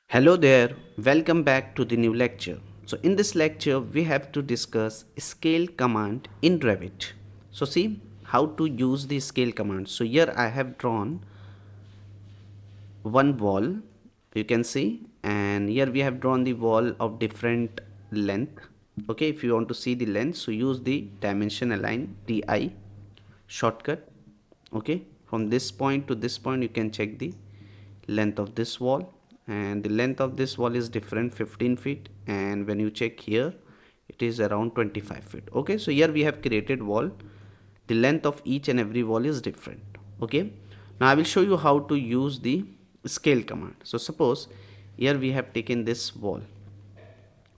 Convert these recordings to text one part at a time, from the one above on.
Hello there, welcome back to the new lecture. So in this lecture we have to discuss scale command in Revit. So see how to use the scale command. So here I have drawn one wall, you can see, and here we have drawn the wall of different length. Okay, if you want to see the length, so use the dimension align di shortcut. Okay, from this point to this point you can check the length of this wall, and the length of this wall is different 15 feet, and when you check here it is around 25 feet. Okay, so here we have created wall, the length of each and every wall is different. Okay, now I will show you how to use the scale command. So suppose here we have taken this wall.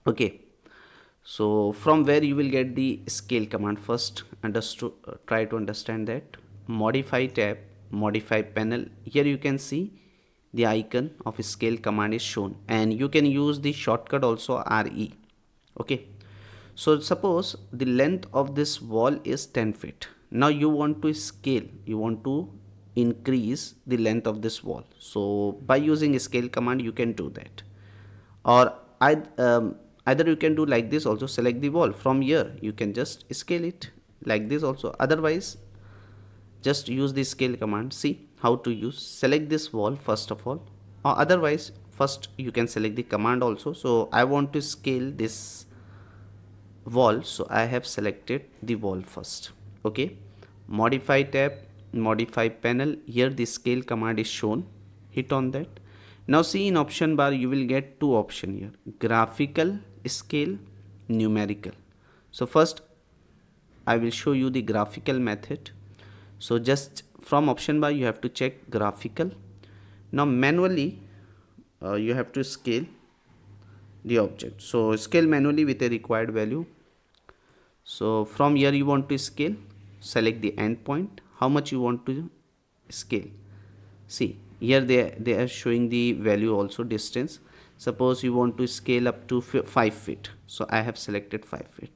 Okay, so from where you will get the scale command, first understood, try to understand that. Modify tab, modify panel, here you can see the icon of scale command is shown, and you can use the shortcut also RE. Okay, so suppose the length of this wall is 10 feet. Now you want to scale, you want to increase the length of this wall. So by using scale command you can do that, or either you can do like this also. Select the wall, from here you can just scale it like this also. Otherwise just use the scale command. See how to use. Select this wall first of all, or otherwise first you can select the command also. So I want to scale this wall, so I have selected the wall first. Okay, modify tab, modify panel, here the scale command is shown. Hit on that. Now see, in option bar you will get two option here: graphical scale, numerical. So first I will show you the graphical method. So just from option bar you have to check graphical. Now manually you have to scale the object. So scale manually with a required value. So from here you want to scale, select the end point, how much you want to scale. See here they are showing the value also, distance. Suppose you want to scale up to 5 feet, so I have selected 5 feet.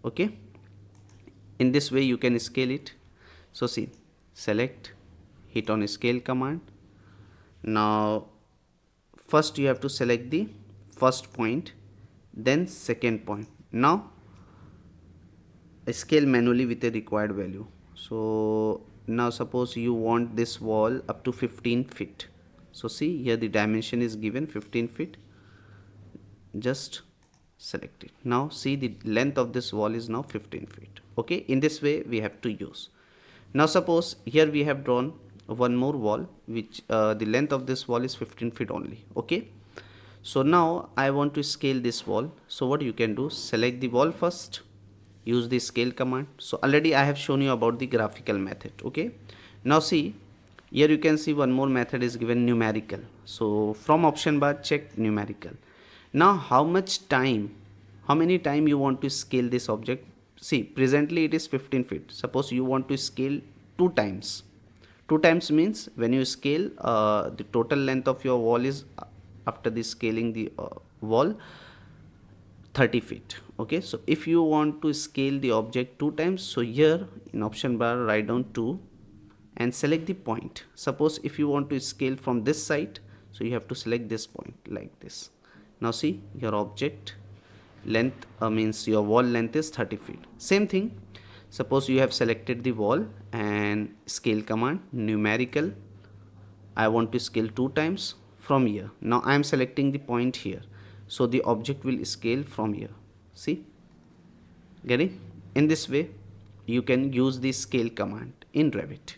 Okay, in this way you can scale it. So see, select, hit on scale command. Now first you have to select the first point, then second point. Now scale manually with a required value. So now suppose you want this wall up to 15 feet. So see here the dimension is given 15 feet. Just select it. Now see the length of this wall is now 15 feet. Okay, in this way we have to use. Now suppose here we have drawn one more wall, which the length of this wall is 15 feet only. Okay, so now I want to scale this wall. So what you can do, select the wall first, use the scale command. So already I have shown you about the graphical method. Okay, now see here you can see one more method is given, numerical. So from option bar check numerical. Now how much time, how many time you want to scale this object. See presently it is 15 feet. Suppose you want to scale two times. Two times means when you scale the total length of your wall is after the scaling the wall 30 feet. Okay, so if you want to scale the object two times, so here in option bar write down 2 and select the point. Suppose if you want to scale from this side, so you have to select this point like this. Now see your object length means your wall length is 30 feet. Same thing, suppose you have selected the wall and scale command numerical, I want to scale two times from here. Now I am selecting the point here, so the object will scale from here. See, getting? In this way you can use the scale command in Revit.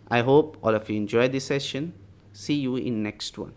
I hope all of you enjoy this session. See you in next one.